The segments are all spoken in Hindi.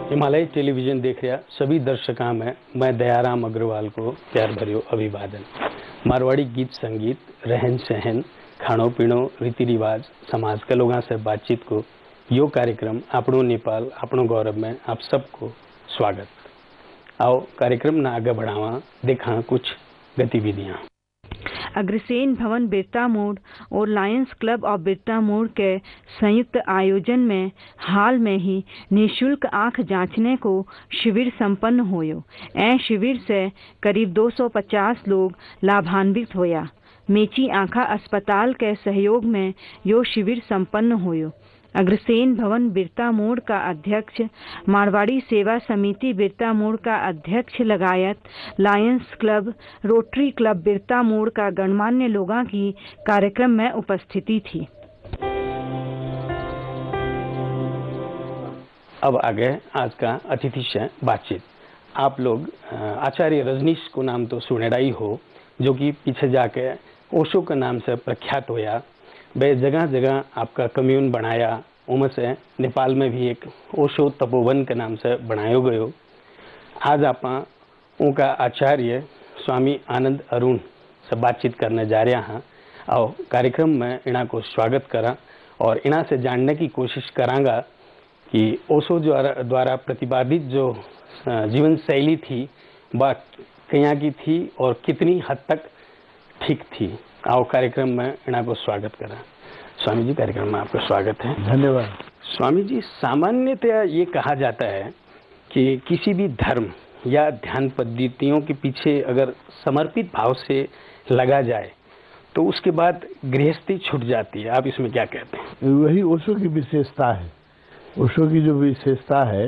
हिमालय टेलीविजन देख रहा सभी दर्शकों में मैं दयाराम अग्रवाल को प्यार भरियो अभिवादन। मारवाड़ी गीत संगीत, रहन सहन, खाणो पीणो, रीति रिवाज, समाज के लोगों से बातचीत को यो कार्यक्रम आपणो नेपाल आपणो गौरव में आप सबको स्वागत। आओ कार्यक्रम ना आगे बढ़ावा, देखा कुछ गतिविधियां। अग्रसेन भवन बिरता मोड़ और लायंस क्लब ऑफ बिरता मोड़ के संयुक्त आयोजन में हाल में ही निःशुल्क आंख जांचने को शिविर संपन्न होयो। ए शिविर से करीब 250 लोग लाभान्वित होया। मेची आंखा अस्पताल के सहयोग में यो शिविर संपन्न होयो। अग्रसेन भवन बिरता मोड़ का अध्यक्ष, मारवाड़ी सेवा समिति बिरता मोड़ का अध्यक्ष लगायत लायंस क्लब, रोटरी क्लब बिरता मोड़ का गणमान्य लोगों की कार्यक्रम में उपस्थिति थी। अब आगे आज का अतिथि से बातचीत। आप लोग आचार्य रजनीश को नाम तो सुनेड़ा ही हो, जो कि पीछे जाके ओशो के नाम से प्रख्यात होया। वे जगह जगह आपका कम्यून बनाया, उनमें से नेपाल में भी एक ओशो तपोवन के नाम से बनायो गयो। आज आप उनका आचार्य स्वामी आनंद अरुण से बातचीत करने जा रहे हैं। और कार्यक्रम में इना को स्वागत करा और इना से जानने की कोशिश करांगा कि ओशो द्वारा प्रतिपादित जो जीवन शैली थी वह कहाँ की थी और कितनी हद तक ठीक थी। आओ कार्यक्रम में इना को स्वागत करा। स्वामी जी, कार्यक्रम में आपका स्वागत है। धन्यवाद। स्वामी जी, सामान्यतया ये कहा जाता है कि किसी भी धर्म या ध्यान पद्धतियों के पीछे अगर समर्पित भाव से लगा जाए तो उसके बाद गृहस्थी छूट जाती है। आप इसमें क्या कहते हैं? वही ओशो की विशेषता है। ओशो की जो विशेषता है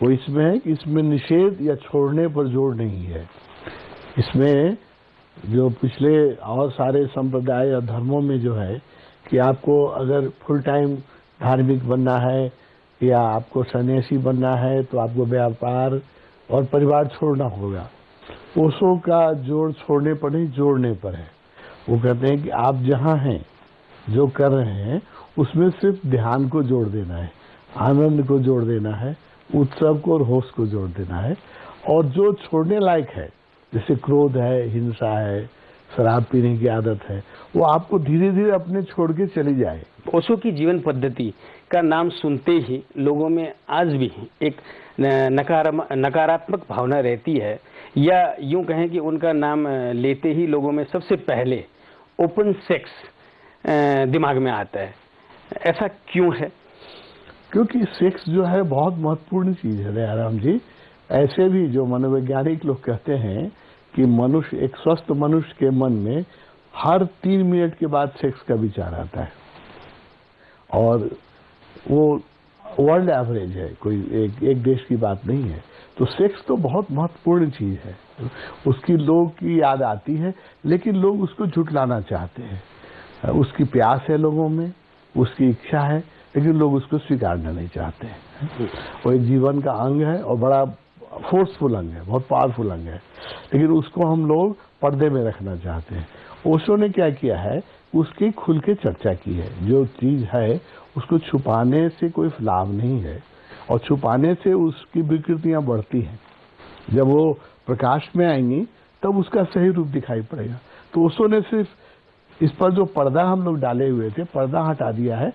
वो इसमें है कि इसमें निषेध या छोड़ने पर जोर नहीं है। इसमें जो पिछले और सारे संप्रदाय और धर्मों में जो है कि आपको अगर फुल टाइम धार्मिक बनना है या आपको सन्यासी बनना है तो आपको व्यापार और परिवार छोड़ना होगा। ओशो का जोर छोड़ने पर नहीं, जोड़ने पर है। वो कहते हैं कि आप जहाँ हैं, जो कर रहे हैं, उसमें सिर्फ ध्यान को जोड़ देना है, आनंद को जोड़ देना है, उत्सव को और होश को जोड़ देना है। और जो छोड़ने लायक है, जैसे क्रोध है, हिंसा है, शराब पीने की आदत है, वो आपको धीरे धीरे अपने छोड़ के चली जाए। ओशो की जीवन पद्धति का नाम सुनते ही लोगों में आज भी एक नकारात्मक भावना रहती है, या यूं कहें कि उनका नाम लेते ही लोगों में सबसे पहले ओपन सेक्स दिमाग में आता है। ऐसा क्यों है? क्योंकि सेक्स जो है बहुत महत्वपूर्ण चीज है दयाराम जी। ऐसे भी जो मनोवैज्ञानिक लोग कहते हैं कि मनुष्य, एक स्वस्थ मनुष्य के मन में हर 3 मिनट के बाद सेक्स का विचार आता है। और वो वर्ल्ड एवरेज है, कोई एक देश की बात नहीं है। तो सेक्स तो बहुत महत्वपूर्ण चीज है। उसकी लोग की याद आती है, लेकिन लोग उसको झुठलाना चाहते हैं। उसकी प्यास है लोगों में, उसकी इच्छा है, लेकिन लोग उसको स्वीकारना नहीं चाहते हैं। वो एक जीवन का अंग है और बड़ा फोर्सफुल अंग है, बहुत पावरफुल अंग है, लेकिन उसको हम लोग पर्दे में रखना चाहते हैं। ओशो ने क्या किया है, उसकी खुल के चर्चा की है। जो चीज है उसको छुपाने से कोई लाभ नहीं है, और छुपाने से उसकी विकृतियां बढ़ती हैं। जब वो प्रकाश में आएंगी तब उसका सही रूप दिखाई पड़ेगा। तो ओशो ने सिर्फ इस पर जो पर्दा हम लोग डाले हुए थे, पर्दा हटा दिया है।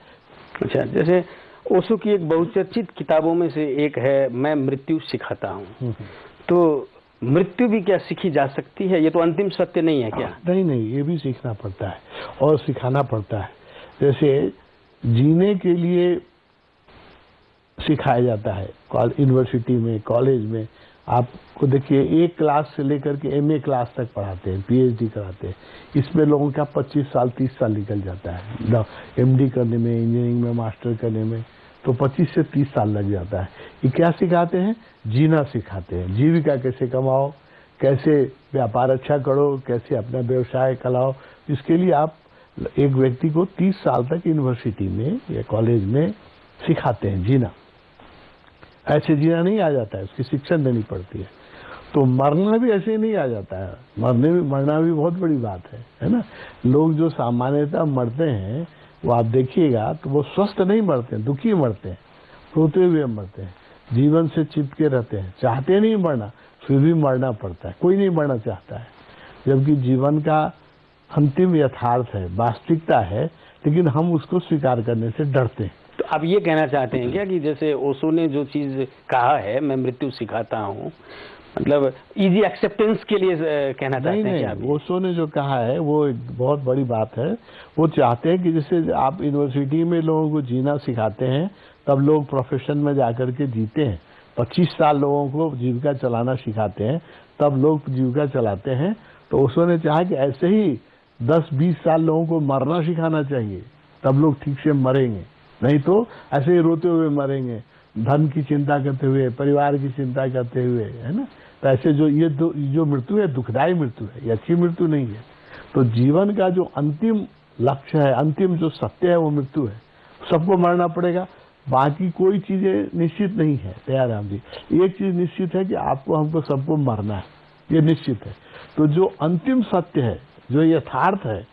अच्छा, जैसे ओशो की एक बहुचर्चित किताबों में से एक है मैं मृत्यु सिखाता हूँ। तो मृत्यु भी क्या सीखी जा सकती है? ये तो अंतिम सत्य नहीं है क्या? नहीं, ये भी सीखना पड़ता है और सिखाना पड़ता है। जैसे जीने के लिए सिखाया जाता है यूनिवर्सिटी में, कॉलेज में। आपको देखिए, एक क्लास से लेकर के एमए क्लास तक पढ़ाते हैं, पीएचडी कराते हैं। इसमें लोगों का 25 साल 30 साल निकल जाता है एमडी करने में, इंजीनियरिंग में मास्टर करने में, तो 25 से 30 साल लग जाता है। ये क्या सिखाते हैं? जीना सिखाते हैं। जीविका कैसे कमाओ, कैसे व्यापार अच्छा करो, कैसे अपना व्यवसाय चलाओ। इसके लिए आप एक व्यक्ति को 30 साल तक यूनिवर्सिटी में या कॉलेज में सिखाते हैं जीना। ऐसे जीना नहीं आ जाता है, उसकी शिक्षा देनी पड़ती है। तो मरना भी ऐसे ही नहीं आ जाता है। मरना भी बहुत बड़ी बात है ना। लोग जो सामान्यतः मरते हैं वो आप देखिएगा तो वो स्वस्थ नहीं मरते हैं, दुखी मरते हैं, रोते हुए मरते हैं। जीवन से चिपके रहते हैं, चाहते नहीं मरना, फिर भी मरना पड़ता है। कोई नहीं मरना चाहता है, जबकि जीवन का अंतिम यथार्थ है, वास्तविकता है, लेकिन हम उसको स्वीकार करने से डरते हैं। तो आप ये कहना चाहते हैं क्या कि जैसे ओशो ने जो चीज कहा है, मैं मृत्यु सिखाता हूँ, मतलब इजी एक्सेप्टेंस के लिए कहना चाहते हैं क्या? नहीं, ओशो ने जो कहा है वो एक बहुत बड़ी बात है। वो चाहते हैं कि जैसे आप यूनिवर्सिटी में लोगों को जीना सिखाते हैं, तब लोग प्रोफेशन में जाकर के जीते हैं। 25 साल लोगों को जीविका चलाना सिखाते हैं, तब लोग जीविका चलाते हैं। तो ओशो ने चाहा कि ऐसे ही 10-20 साल लोगों को मरना सिखाना चाहिए, तब लोग ठीक से मरेंगे, नहीं तो ऐसे ही रोते हुए मरेंगे, धन की चिंता करते हुए, परिवार की चिंता करते हुए, है ना। तो ऐसे जो मृत्यु है, दुखदायी मृत्यु है, ये अच्छी मृत्यु नहीं है। तो जीवन का जो अंतिम लक्ष्य है, अंतिम जो सत्य है, वो मृत्यु है। सबको मरना पड़ेगा, बाकी कोई चीजें निश्चित नहीं है। दयाराम जी, एक चीज निश्चित है कि आपको हमको सबको मरना है, ये निश्चित है। तो जो अंतिम सत्य है, जो यथार्थ है,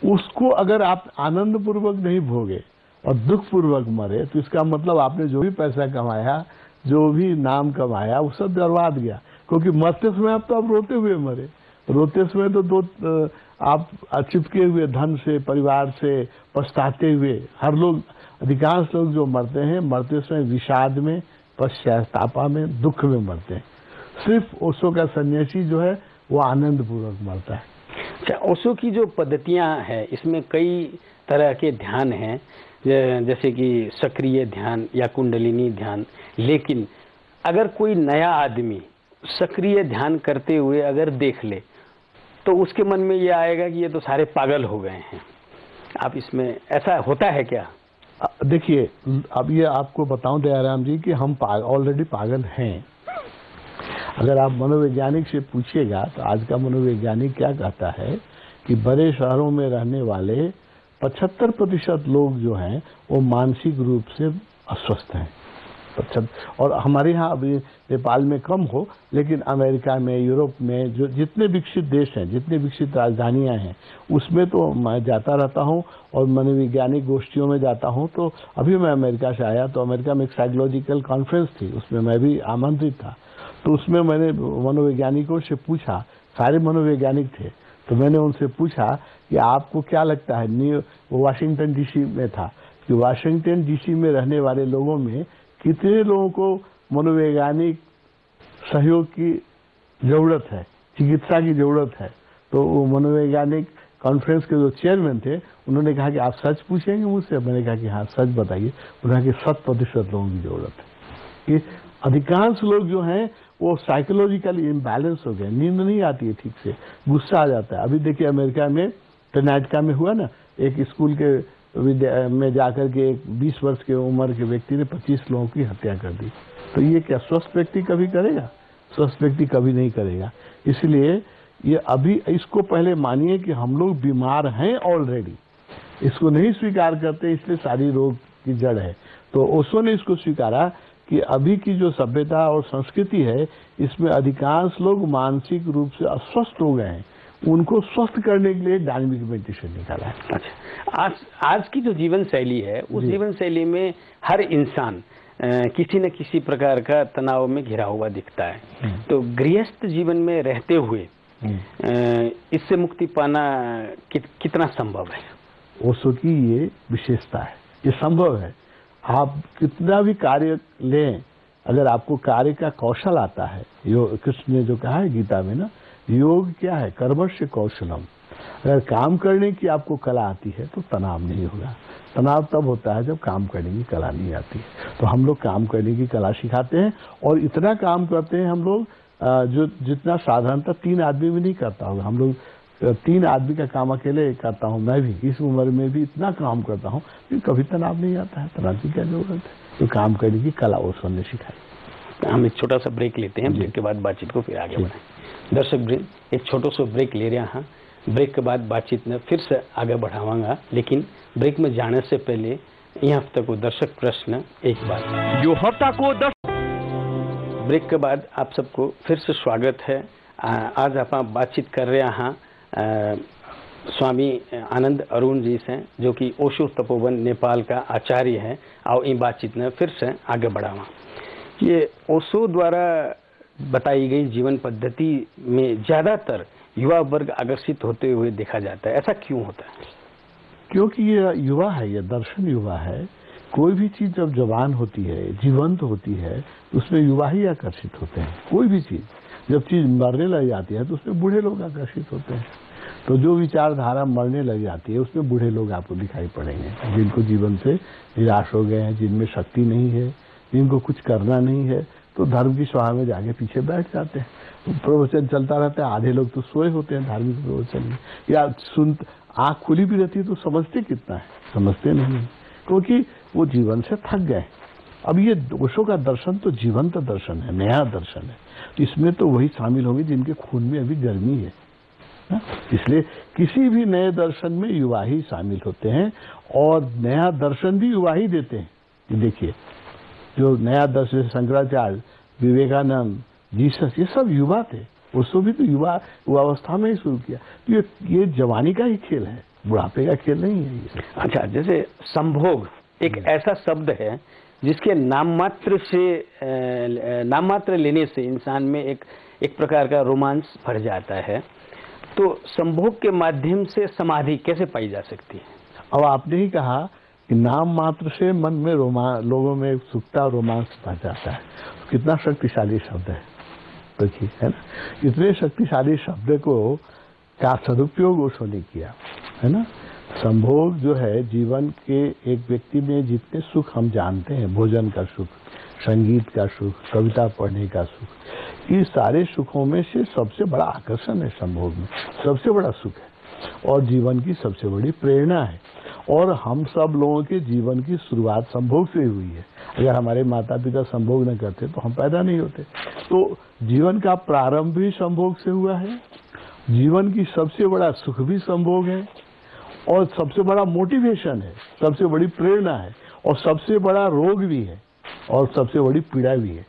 उसको अगर आप आनंद पूर्वक नहीं भोगे और दुख पूर्वक मरे, तो इसका मतलब आपने जो भी पैसा कमाया, जो भी नाम कमाया, वो सब बर्बाद गया। क्योंकि मरते समय आप रोते हुए मरे। रोते समय तो आप चिपके हुए धन से, परिवार से, पछताते हुए। हर लोग, अधिकांश लोग जो मरते हैं, मरते समय विषाद में, पश्चातापा में, दुख में मरते हैं। सिर्फ ओशो का सन्यासी जो है वो आनंद पूर्वक मरता है। अच्छा, ओशो की जो पद्धतियां हैं, इसमें कई तरह के ध्यान हैं, जैसे कि सक्रिय ध्यान या कुंडलिनी ध्यान। लेकिन अगर कोई नया आदमी सक्रिय ध्यान करते हुए अगर देख ले, तो उसके मन में ये आएगा कि ये तो सारे पागल हो गए हैं। आप इसमें ऐसा होता है क्या? देखिए, अब ये आपको बताऊं दयाराम जी कि हम ऑलरेडी पागल हैं। अगर आप मनोवैज्ञानिक से पूछिएगा, तो आज का मनोवैज्ञानिक क्या कहता है कि बड़े शहरों में रहने वाले 75% लोग जो हैं वो मानसिक रूप से अस्वस्थ हैं। और हमारे यहाँ अभी नेपाल में कम हो, लेकिन अमेरिका में, यूरोप में, जो जितने विकसित देश हैं, जितने विकसित राजधानियां हैं, उसमें तो मैं जाता रहता हूँ और मनोवैज्ञानिक गोष्ठियों में जाता हूँ। तो अभी मैं अमेरिका से आया, तो अमेरिका में एक साइकोलॉजिकल कॉन्फ्रेंस थी, उसमें मैं भी आमंत्रित था। तो उसमें मैंने मनोवैज्ञानिकों से पूछा, सारे मनोवैज्ञानिक थे, तो मैंने उनसे पूछा कि आपको क्या लगता है, वाशिंगटन डीसी में था, कि वाशिंगटन डीसी में रहने वाले लोगों में कितने लोगों को मनोवैज्ञानिक सहयोग की जरूरत है, चिकित्सा की जरूरत है। तो वो मनोवैज्ञानिक कॉन्फ्रेंस के जो चेयरमैन थे, उन्होंने कहा कि आप सच पूछेंगे मुझसे? मैंने कहा कि हाँ, सच बताइए। उन्होंने कहा कि 100% लोगों की जरूरत है। कि अधिकांश लोग जो हैं वो साइकोलॉजिकली इम्बैलेंस हो गए, नींद नहीं आती है ठीक से, गुस्सा आ जाता है। अभी देखिए अमेरिका में कर्नाटका में हुआ ना, एक स्कूल के में जाकर के एक 20 वर्ष के उम्र के व्यक्ति ने 25 लोगों की हत्या कर दी। तो ये क्या स्वस्थ व्यक्ति कभी करेगा? स्वस्थ व्यक्ति कभी नहीं करेगा। इसलिए ये अभी इसको पहले मानिए कि हम लोग बीमार हैं ऑलरेडी, इसको नहीं स्वीकार करते, इसलिए सारी रोग की जड़ है। तो ओशो ने इसको स्वीकारा कि अभी की जो सभ्यता और संस्कृति है, इसमें अधिकांश लोग मानसिक रूप से अस्वस्थ हो गए हैं। उनको स्वस्थ करने के लिए डायनामिक मेडिटेशन निकाला है। अच्छा, आज की जो जीवन शैली है, उस जीवन शैली में हर इंसान किसी न किसी प्रकार का तनाव में घिरा हुआ दिखता है। तो गृहस्थ जीवन में रहते हुए इससे मुक्ति पाना कितना संभव है? ओशो की ये विशेषता है, ये संभव है। आप कितना भी कार्य लें, अगर आपको कार्य का कौशल आता है, कृष्ण ने जो कहा है गीता में ना, योग क्या है? कर्मस्य कौशलम। अगर काम करने की आपको कला आती है तो तनाव नहीं होगा। तनाव तब होता है जब काम करने की कला नहीं आती है। तो हम लोग काम करने की कला सिखाते हैं, और इतना काम करते हैं हम लोग जो जितना साधारणतः 3 आदमी भी नहीं करता होगा। हम लोग 3 आदमी का काम अकेले करता हूँ। मैं भी इस उम्र में भी इतना काम करता हूँ, कभी तनाव नहीं आता है। तनाव की क्या जरूरत है? तो काम करने की कला ओशो ने सिखाई। हम एक छोटा सा ब्रेक लेते हैं, ब्रेक के बाद बातचीत को फिर आगे बढ़ाएं। दर्शक वृंद, एक छोटो सो ब्रेक ले रहा हाँ। ब्रेक के बाद बातचीत में फिर से आगे बढ़ावांगा, लेकिन ब्रेक में जाने से पहले यह हफ्ते को दर्शक प्रश्न एक बार जो हफ्ता को ब्रेक के बाद आप सबको फिर से स्वागत है। आज आप बातचीत कर रहे हैं स्वामी आनंद अरुण जी से, जो कि ओशो तपोवन नेपाल का आचार्य है। और इन बातचीत में फिर से आगे बढ़ावा। ये ओशो द्वारा बताई गई जीवन पद्धति में ज्यादातर युवा वर्ग आकर्षित होते हुए देखा जाता है, ऐसा क्यों होता है? क्योंकि ये युवा है, ये दर्शन युवा है। कोई भी चीज जब जवान होती है, जीवंत होती है, तो उसमें युवा ही आकर्षित होते हैं। कोई भी चीज जब चीज मरने लग जाती है तो उसमें बूढ़े लोग आकर्षित होते हैं। तो जो विचारधारा मरने लग जाती है उसमें बूढ़े लोग आपको दिखाई पड़ेंगे, जिनको जीवन से निराश हो गए हैं, जिनमें शक्ति नहीं है, जिनको कुछ करना नहीं है, तो धर्म की सभा में जाके पीछे बैठ जाते हैं। प्रवचन चलता रहता है, आधे लोग तो सोए होते हैं धार्मिक प्रवचन में, या सुन आंख खुली भी रहती है तो समझते कितना है, समझते नहीं है, क्योंकि वो जीवन से थक गए। अब ये ओशो का दर्शन तो जीवंत दर्शन है, नया दर्शन है। इसमें तो वही शामिल होंगे जिनके खून में अभी गर्मी है। इसलिए किसी भी नए दर्शन में युवा ही शामिल होते हैं, और नया दर्शन भी युवा ही देते हैं। देखिए, जो नया दर्शन शंकराचार्य, विवेकानंद, जीसस, ये सब युवा थे। उसको भी तो युवावस्था में ही शुरू किया। तो ये जवानी का ही खेल है, बुढ़ापे का खेल नहीं है ये। अच्छा, जैसे संभोग एक ऐसा शब्द है जिसके नाममात्र लेने से इंसान में एक प्रकार का रोमांच भर जाता है। तो संभोग के माध्यम से समाधि कैसे पाई जा सकती है? अब आपने ही कहा कि नाम मात्र से मन में लोगों में उत्सुकता, रोमांच भर जाता है। कितना शक्तिशाली शब्द है, देखिए, है ना। इतने शक्तिशाली शब्द को का सदुपयोग ओशो ने किया, है ना। संभोग जो है जीवन के एक व्यक्ति में जितने सुख हम जानते हैं, भोजन का सुख, संगीत का सुख, कविता पढ़ने का सुख, ये सारे सुखों में से सबसे बड़ा आकर्षण है संभोग में, सबसे बड़ा सुख है और जीवन की सबसे बड़ी प्रेरणा है। और हम सब लोगों के जीवन की शुरुआत संभोग से हुई है। अगर हमारे माता पिता संभोग न करते तो हम पैदा नहीं होते। तो जीवन का प्रारंभ भी संभोग से हुआ है, जीवन की सबसे बड़ा सुख भी संभोग है, और सबसे बड़ा मोटिवेशन है, सबसे बड़ी प्रेरणा है, और सबसे बड़ा रोग भी है, और सबसे बड़ी पीड़ा भी है।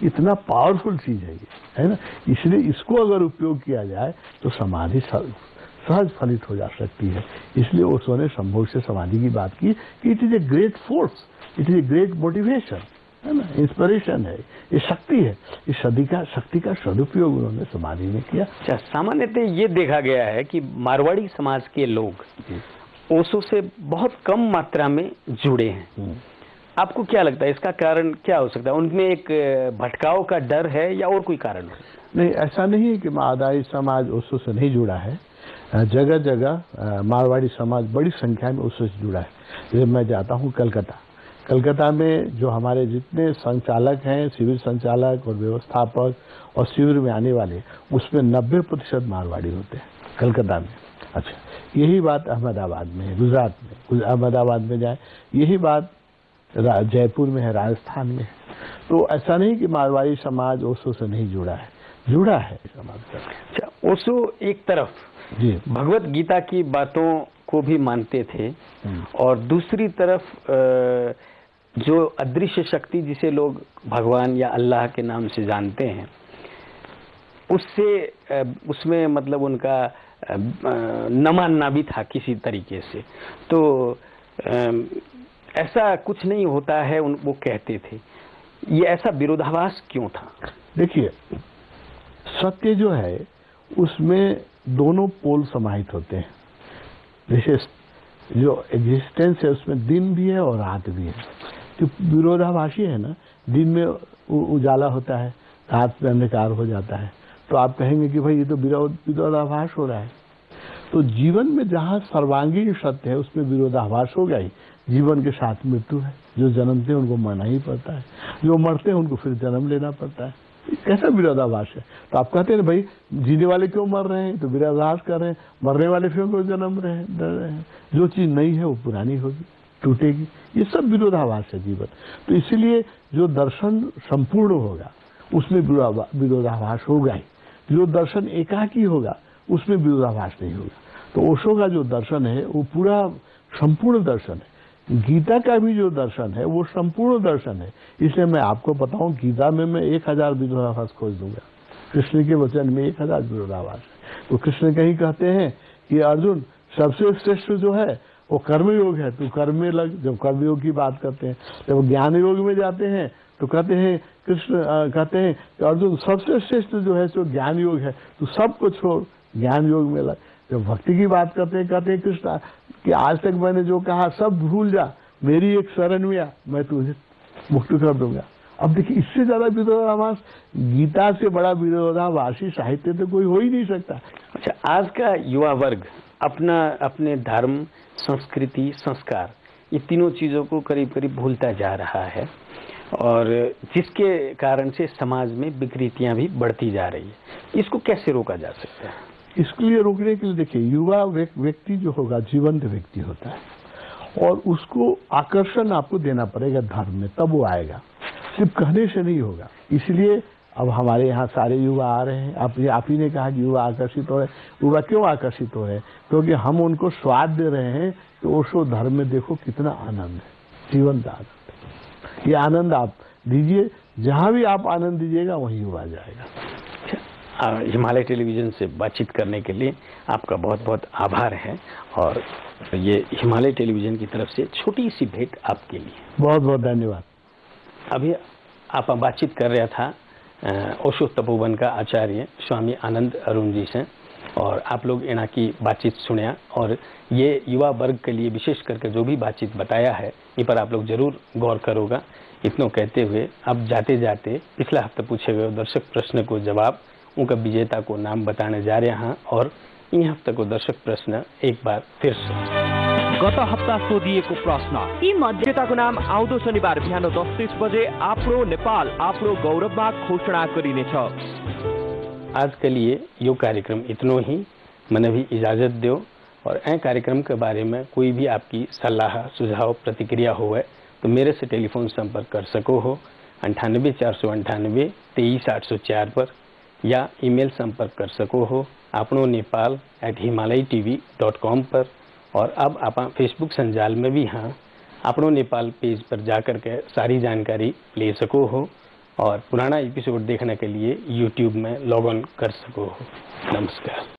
इतना पावरफुल चीज है ये, है ना। इसलिए इसको अगर उपयोग किया जाए तो समाधि सहज फलित हो जा सकती है। इसलिए ओशो ने संभोग से समाधि की बात की कि it is a great force, it is a great motivation, है ना, इंस्पिरेशन है, ये शक्ति है। इस शक्ति का सदुपयोग उन्होंने समाधि में किया। अच्छा, सामान्यतः ये देखा गया है कि मारवाड़ी समाज के लोग ओशो से बहुत कम मात्रा में जुड़े हैं। आपको क्या लगता है इसका कारण क्या हो सकता है? उनमें एक भटकाव का डर है या और कोई कारण है? नहीं, ऐसा नहीं है कि मारवाड़ी समाज ओशो से नहीं जुड़ा है। जगह जगह मारवाड़ी समाज बड़ी संख्या में ओशो से जुड़ा है। जैसे मैं जाता हूँ कलकत्ता में जो हमारे जितने संचालक हैं, शिविर संचालक और व्यवस्थापक और शिविर में आने वाले, उसमें 90% मारवाड़ी होते हैं कलकत्ता में। अच्छा, यही बात अहमदाबाद में है, गुजरात में, अहमदाबाद में जाए, यही बात जयपुर में है, राजस्थान में है। तो ऐसा नहीं कि मारवाड़ी समाज ओशो से नहीं जुड़ा है समाज का। अच्छा, ओशो एक तरफ जी भगवत गीता की बातों को भी मानते थे, और दूसरी तरफ जो अदृश्य शक्ति जिसे लोग भगवान या अल्लाह के नाम से जानते हैं, उसमें मतलब उनका न मानना भी था किसी तरीके से। तो ऐसा कुछ नहीं होता है, वो कहते थे। ये ऐसा विरोधाभास क्यों था? देखिए, सत्य जो है उसमें दोनों पोल समाहित होते हैं। जैसे जो एग्जिस्टेंस है उसमें दिन भी है और रात भी है। तो विरोधाभासी है ना, दिन में उजाला होता है, रात में अंधकार हो जाता है। तो आप कहेंगे कि भाई ये तो विरोधाभास हो रहा है। तो जीवन में जहाँ सर्वांगीण सत्य है उसमें विरोधाभास होगा ही। जीवन के साथ मृत्यु है, जो जन्मते हैं उनको मरना ही पड़ता है, जो मरते हैं उनको फिर जन्म लेना पड़ता है। कैसा विरोधाभास है? तो आप कहते हैं भाई जीने वाले क्यों मर रहे हैं, तो विरोधाभास कर रहे हैं। मरने वाले फिर क्यों जन्म रहे हैं, डर रहे हैं। जो चीज नई है वो पुरानी होगी, टूटेगी। ये सब विरोधाभास है जीवन। तो इसीलिए जो दर्शन संपूर्ण होगा उसमें विरोधाभास होगा ही। जो दर्शन एकाकी होगा उसमें विरोधाभास नहीं होगा। तो ओशो का जो दर्शन है वो पूरा संपूर्ण दर्शन है। गीता का भी जो दर्शन है वो संपूर्ण दर्शन है। इसलिए मैं आपको बताऊं, गीता में मैं 1000 विरोधाभास खोज दूंगा। कृष्ण के वचन में 1000 विरोधाभास है। तो कृष्ण कहीं कहते हैं कि अर्जुन सबसे श्रेष्ठ जो है वो कर्मयोग है, तू कर्म में लग। जब कर्मयोग की बात करते हैं, जब ज्ञान योग में जाते हैं तो कहते हैं कृष्ण कहते हैं कि अर्जुन सबसे श्रेष्ठ जो है सो ज्ञान योग है, तो सबको छोड़ ज्ञान योग में लग। जब भक्ति की बात कहते हैं कृष्ण कि आज तक मैंने जो कहा सब भूल जा, मेरी एक शरण में आ, मैं तुझे मुक्त कर दूंगा। अब देखिए, इससे ज्यादा विरोधाभास, गीता से बड़ा विरोधाभासी साहित्य तो कोई हो ही नहीं सकता। अच्छा, आज का युवा वर्ग अपने धर्म, संस्कृति, संस्कार, ये तीनों चीजों को करीब करीब भूलता जा रहा है, और जिसके कारण से समाज में विकृतियां भी बढ़ती जा रही है। इसको कैसे रोका जा सकता है? इसके लिए रोकने के लिए देखिए, युवा व्यक्ति जो होगा जीवंत व्यक्ति होता है, और उसको आकर्षण आपको देना पड़ेगा धर्म में, तब वो आएगा, सिर्फ कहने से नहीं होगा। इसलिए अब हमारे यहाँ सारे युवा आ रहे हैं। आप ही ने कहा कि युवा आकर्षित हो रहे हैं। युवा क्यों आकर्षित हो रहे हैं? क्योंकि हम उनको स्वाद दे रहे हैं कि ओशो धर्म में देखो कितना आनंद है, जीवंत आनंद। ये आनंद आप दीजिए, जहां भी आप आनंद दीजिएगा वहीं युवा जाएगा। हिमालय टेलीविजन से बातचीत करने के लिए आपका बहुत बहुत आभार है, और ये हिमालय टेलीविजन की तरफ से छोटी सी भेंट आपके लिए। बहुत बहुत धन्यवाद। अभी आप बातचीत कर रहा था ओशो तपोवन का आचार्य स्वामी आनंद अरुण जी से, और आप लोग इना की बातचीत सुनिया, और ये युवा वर्ग के लिए विशेष करके जो भी बातचीत बताया है, इन पर आप लोग जरूर गौर करोगा। इतना कहते हुए अब जाते जाते पिछला हफ्ते पूछे गए दर्शक प्रश्न को जवाब, उनका विजेता को नाम बताने जा रहे हैं, और इन हफ्ते को दर्शक प्रश्न एक बार फिर से। गत हप्ता सोधिएको प्रश्न, विजेताको नाम आउँदो शनिबार बिहान 10:30 बजे आफ्नो नेपाल आफ्नो गौरवमा घोषणा गरिनेछ। आज के लिए यो कार्यक्रम इतना ही, मैंने भी इजाजत दो, और ए कार्यक्रम के बारे में कोई भी आपकी सलाह, सुझाव, प्रतिक्रिया हो तो मेरे से टेलीफोन संपर्क कर सको हो 98 498 23 804 पर, या ईमेल संपर्क कर सको हो आपनो nepal@himalaytv.com पर, और अब आप फेसबुक संजाल में भी हाँ आपनो नेपाल पेज पर जाकर के सारी जानकारी ले सको हो, और पुराना एपिसोड देखने के लिए YouTube में लॉग ऑन कर सको हो। नमस्कार।